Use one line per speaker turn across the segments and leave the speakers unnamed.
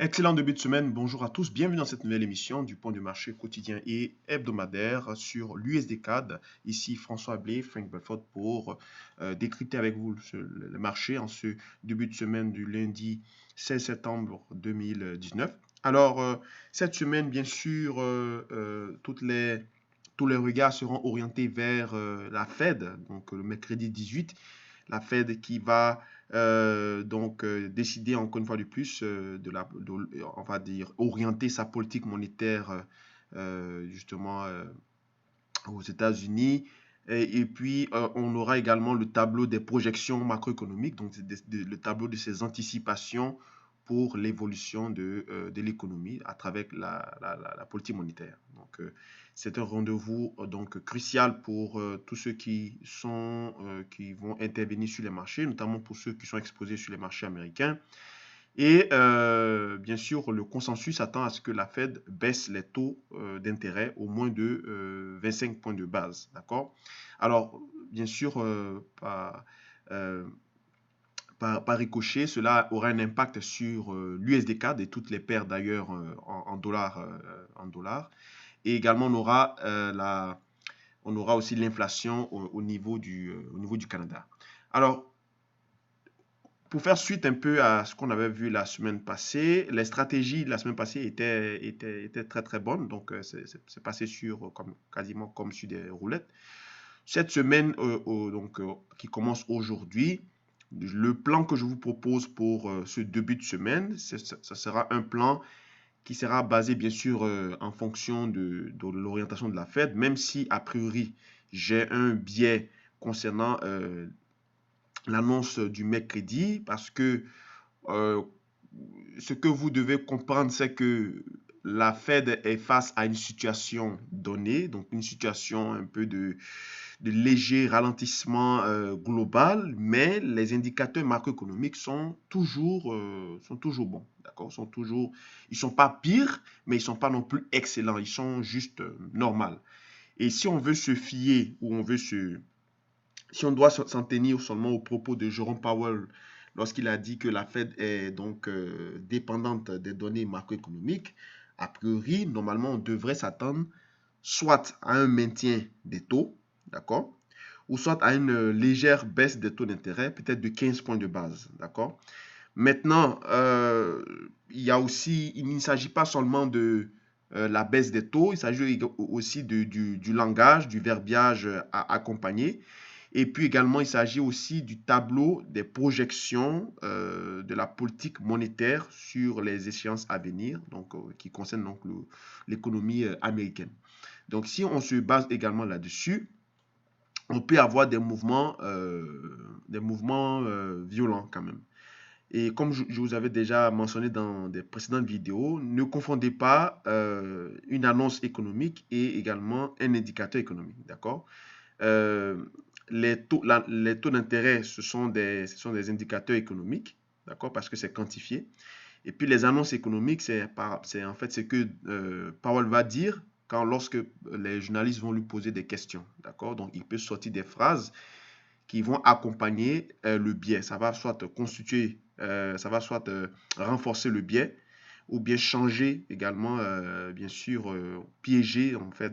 Excellent début de semaine, bonjour à tous, bienvenue dans cette nouvelle émission du point de marché quotidien et hebdomadaire sur l'USD-CAD. Ici François Blé, Frank Belfort pour décrypter avec vous le marché en ce début de semaine du lundi 16 septembre 2019. Alors, cette semaine, bien sûr, tous les regards seront orientés vers la Fed, donc le mercredi 18, la Fed qui va décider encore une fois de plus on va dire, orienter sa politique monétaire justement aux États-Unis. Et puis, on aura également le tableau des projections macroéconomiques, donc le tableau de ses anticipations pour l'évolution de l'économie à travers la politique monétaire. Donc, c'est un rendez-vous donc crucial pour tous ceux qui vont intervenir sur les marchés, notamment pour ceux qui sont exposés sur les marchés américains. Et bien sûr, le consensus attend à ce que la Fed baisse les taux d'intérêt au moins de 25 points de base. D'accord? Alors, bien sûr, euh, par ricochet, cela aura un impact sur l'USD-CAD et toutes les paires d'ailleurs en dollars. Et également, on aura aussi l'inflation au niveau du Canada. Alors, pour faire suite un peu à ce qu'on avait vu la semaine passée, les stratégies de la semaine passée étaient très très bonnes, donc c'est passé quasiment comme sur des roulettes. Cette semaine qui commence aujourd'hui, le plan que je vous propose pour ce début de semaine, ce sera un plan qui sera basé bien sûr en fonction de l'orientation de la Fed, même si a priori j'ai un biais concernant l'annonce du mercredi, parce que euh, ce que vous devez comprendre, c'est que la Fed est face à une situation donnée, donc une situation un peu de léger ralentissement global, mais les indicateurs macroéconomiques sont toujours bons, d'accord? Ils sont pas pires, mais ils sont pas non plus excellents, ils sont juste normaux. Et si on veut se fier ou si on doit s'en tenir seulement aux propos de Jerome Powell lorsqu'il a dit que la Fed est donc dépendante des données macroéconomiques, a priori, normalement, on devrait s'attendre soit à un maintien des taux, d'accord, ou soit à une légère baisse des taux d'intérêt, peut-être de 15 points de base, d'accord. Maintenant, il ne s'agit pas seulement de la baisse des taux, il s'agit aussi du langage, du verbiage à accompagner. Et puis également, il s'agit aussi du tableau des projections de la politique monétaire sur les échéances à venir, donc qui concernent donc l'économie américaine. Donc, si on se base également là-dessus, on peut avoir des mouvements violents quand même. Et comme je vous avais déjà mentionné dans des précédentes vidéos, ne confondez pas une annonce économique et également un indicateur économique, d'accord? Euh, les taux d'intérêt, ce sont des indicateurs économiques, d'accord, parce que c'est quantifié. Et puis les annonces économiques, c'est en fait ce que Powell va dire lorsque les journalistes vont lui poser des questions, d'accord. Donc il peut sortir des phrases qui vont accompagner le biais. Ça va soit renforcer le biais, ou bien changer également, bien sûr, piéger en fait,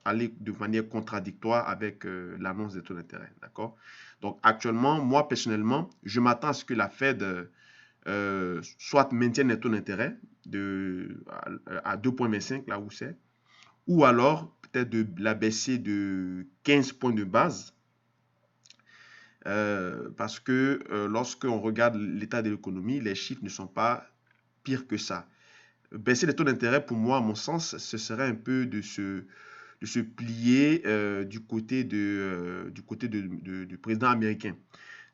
aller de manière contradictoire avec l'annonce des taux d'intérêt. D'accord? Donc actuellement, moi personnellement, je m'attends à ce que la Fed soit maintienne les taux d'intérêt à 2,25 là où c'est, ou alors peut-être de la baisser de 15 points de base parce que lorsqu'on regarde l'état de l'économie, les chiffres ne sont pas pires que ça. Baisser les taux d'intérêt, pour moi, à mon sens, ce serait un peu de se plier du président américain.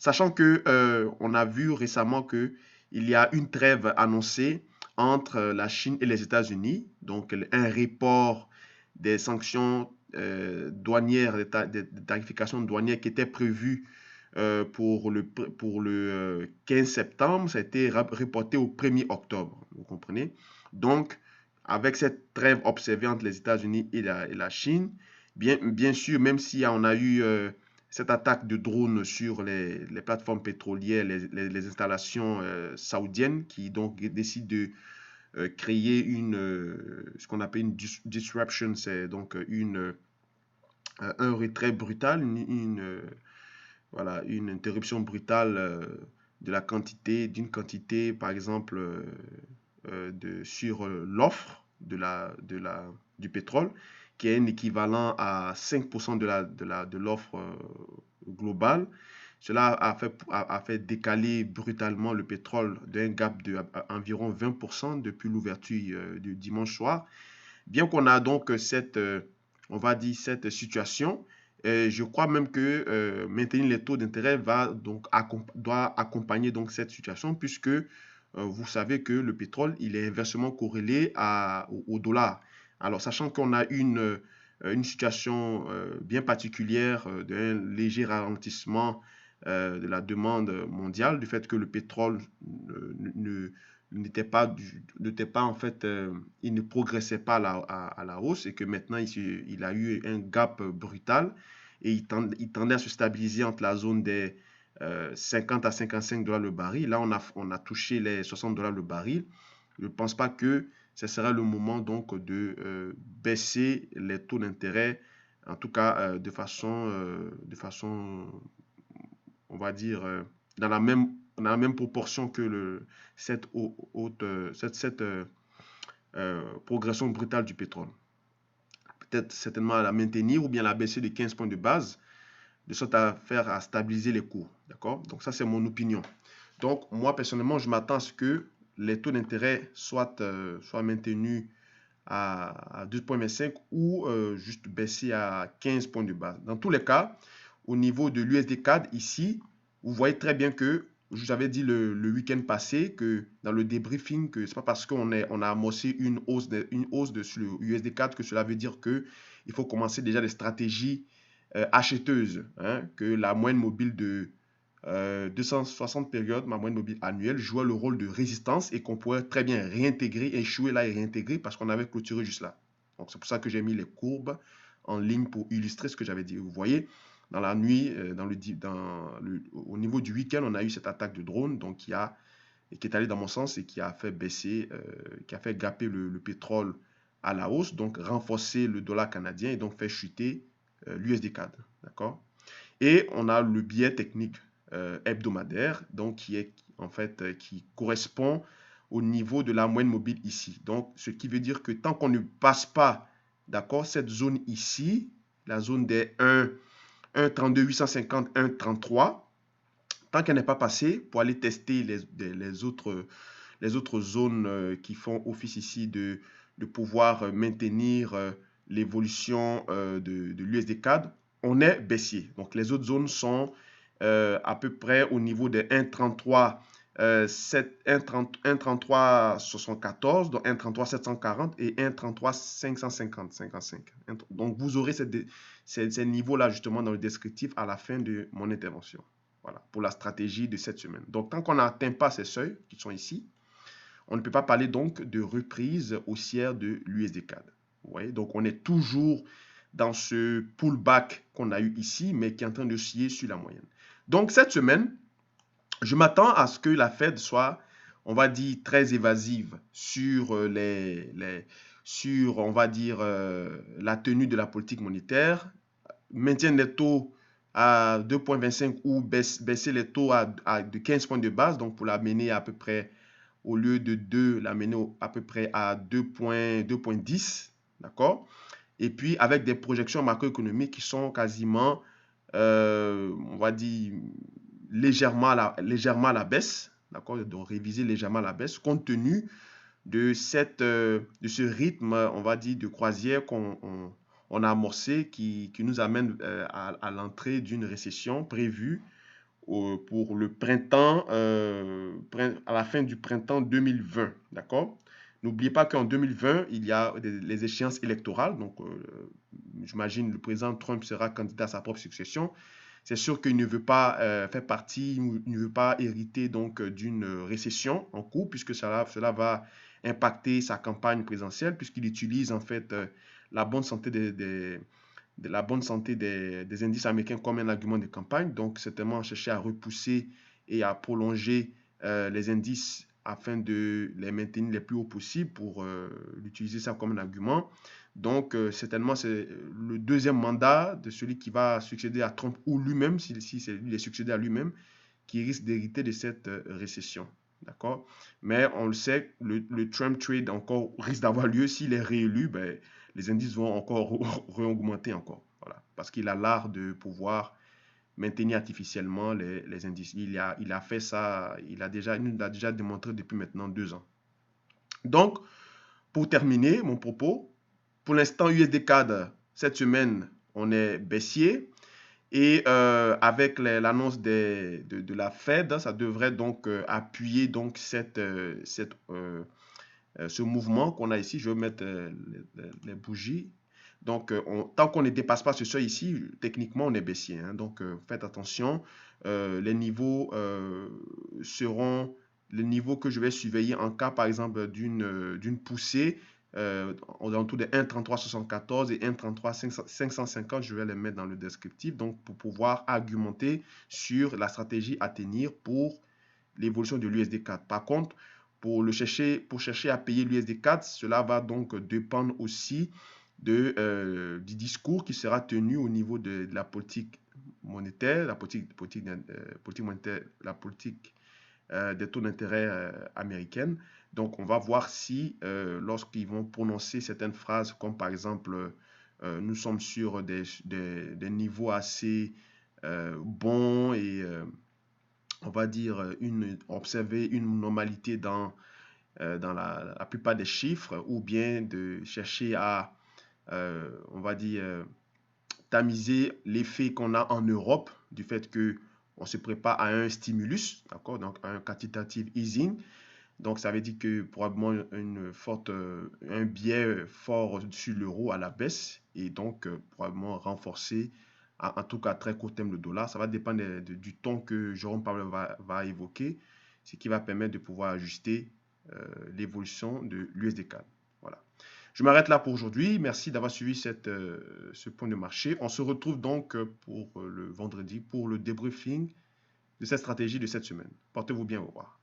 Sachant que on a vu récemment que il y a une trêve annoncée entre la Chine et les États-Unis, donc un report des sanctions douanières, des tarifications douanières qui étaient prévues pour le 15 septembre, ça a été reporté au 1er octobre, vous comprenez? Donc, avec cette trêve observée entre les États-Unis et la Chine, bien sûr, même si on a eu cette attaque de drones sur les plateformes pétrolières, les installations saoudiennes qui donc décident de créer ce qu'on appelle une disruption, c'est donc un retrait brutal, voilà, une interruption brutale de la quantité, d'une quantité, par exemple, sur l'offre du pétrole, qui est un équivalent à 5% de l'offre globale. Cela a fait décaler brutalement le pétrole d'un gap d'environ 20% depuis l'ouverture du dimanche soir. Bien qu'on a donc on va dire, cette situation, je crois même que maintenir les taux d'intérêt doit accompagner donc cette situation, puisque vous savez que le pétrole, il est inversement corrélé au dollar. Alors, sachant qu'on a une situation bien particulière d'un léger ralentissement de la demande mondiale, du fait que le pétrole n'était pas en fait, il ne progressait pas à la hausse, et que maintenant il a eu un gap brutal, et il tendait à se stabiliser entre la zone des 50 à 55 dollars le baril. Là, on a touché les 60 dollars le baril. Je ne pense pas que ce sera le moment donc de baisser les taux d'intérêt, en tout cas de façon, on va dire, dans la même proportion que cette progression brutale du pétrole. Peut-être certainement à la maintenir ou bien la baisser de 15 points de base, de sorte à stabiliser les cours. D'accord? Donc ça, c'est mon opinion. Donc moi, personnellement, je m'attends à ce que les taux d'intérêt soient maintenus à 2,25 ou juste baisser à 15 points de base. Dans tous les cas, au niveau de l'USD CAD ici, vous voyez très bien que je vous avais dit le week-end passé que dans le débriefing, que c'est pas parce qu'on a amorcé une hausse sur le USD CAD que cela veut dire que il faut commencer déjà des stratégies acheteuses, hein, que la moyenne mobile de 260 périodes, ma moyenne mobile annuelle, jouait le rôle de résistance et qu'on pourrait très bien réintégrer, échouer là et réintégrer parce qu'on avait clôturé juste là. Donc c'est pour ça que j'ai mis les courbes en ligne pour illustrer ce que j'avais dit. Vous voyez, dans la nuit, au niveau du week-end, on a eu cette attaque de drone donc qui est allée dans mon sens et qui a fait baisser, qui a fait gaper le pétrole à la hausse, donc renforcer le dollar canadien et donc faire chuter l'USD CAD. D'accord? Et on a le biais technique hebdomadaire, donc qui est en fait qui correspond au niveau de la moyenne mobile ici. Donc, ce qui veut dire que tant qu'on ne passe pas, d'accord, cette zone ici, la zone des 1,32 850, 1,33, tant qu'elle n'est pas passée, pour aller tester les autres zones qui font office ici de pouvoir maintenir l'évolution de l'USD CAD, on est baissier. Donc, les autres zones sont à peu près au niveau des 1,33 1,33,74, donc 1,33 740 et 1,33 550, 55. Donc, vous aurez ces niveaux-là justement dans le descriptif à la fin de mon intervention. Voilà, pour la stratégie de cette semaine. Donc, tant qu'on n'atteint pas ces seuils qui sont ici, on ne peut pas parler donc de reprise haussière de l'USD CAD. Vous voyez, donc on est toujours dans ce pullback qu'on a eu ici, mais qui est en train de osciller sur la moyenne. Donc, cette semaine, je m'attends à ce que la Fed soit, on va dire, très évasive sur on va dire, la tenue de la politique monétaire, maintienne les taux à 2,25 ou baisser les taux de 15 points de base, donc pour l'amener à peu près, au lieu de 2, l'amener à peu près à 2,10, d'accord? Et puis avec des projections macroéconomiques qui sont quasiment, on va dire, légèrement à la baisse, d'accord? Donc réviser légèrement à la baisse, compte tenu de ce rythme, on va dire, de croisière qu'on a amorcé qui nous amène à l'entrée d'une récession prévue pour le printemps, à la fin du printemps 2020, d'accord? N'oubliez pas qu'en 2020, il y a les échéances électorales, donc j'imagine le président Trump sera candidat à sa propre succession. C'est sûr qu'il ne veut pas faire partie, il ne veut pas hériter donc d'une récession en cours, puisque cela va impacter sa campagne présidentielle, puisqu'il utilise en fait la bonne santé de la bonne santé des indices américains comme un argument de campagne. Donc, certainement chercher à repousser et à prolonger les indices afin de les maintenir les plus hauts possible pour utiliser ça comme un argument. Donc, certainement, c'est le deuxième mandat de celui qui va succéder à Trump ou lui-même, si c'est lui qui est succédé à lui-même, qui risque d'hériter de cette récession. D'accord? Mais on le sait, le Trump trade encore risque d'avoir lieu. S'il est réélu, ben, les indices vont encore réaugmenter encore. Voilà. Parce qu'il a l'art de pouvoir maintenir artificiellement les indices. Il a fait ça, il nous l'a déjà démontré depuis maintenant 2 ans. Donc, pour terminer mon propos, pour l'instant, USD CAD, cette semaine, on est baissier. Et avec l'annonce de la Fed, ça devrait donc appuyer donc ce mouvement qu'on a ici. Je vais mettre les bougies. Donc, tant qu'on ne dépasse pas ce seuil ici, techniquement, on est baissier. Hein. Donc, faites attention. Les niveaux seront les niveaux que je vais surveiller en cas, par exemple, d'une poussée aux alentours de 1,3374 et 1,33,550. Je vais les mettre dans le descriptif. Donc, pour pouvoir argumenter sur la stratégie à tenir pour l'évolution de l'USD4. Par contre, pour chercher à payer l'USD4, cela va donc dépendre aussi du discours qui sera tenu au niveau de la politique monétaire, la politique monétaire, la politique des taux d'intérêt américaines. Donc, on va voir si, lorsqu'ils vont prononcer certaines phrases, comme par exemple, nous sommes sur des niveaux assez bons et on va dire observer une normalité dans la plupart des chiffres, ou bien de chercher à, on va dire, tamiser l'effet qu'on a en Europe du fait que on se prépare à un stimulus, d'accord, donc un quantitative easing. Donc, ça veut dire que probablement un biais fort sur l'euro à la baisse et donc probablement renforcer, en tout cas à très court terme, le dollar. Ça va dépendre du ton que Jérôme Powell va évoquer, ce qui va permettre de pouvoir ajuster l'évolution de l'USD-CAD. Voilà. Je m'arrête là pour aujourd'hui. Merci d'avoir suivi ce point de marché. On se retrouve donc pour le vendredi pour le débriefing de cette stratégie de cette semaine. Portez-vous bien, au revoir.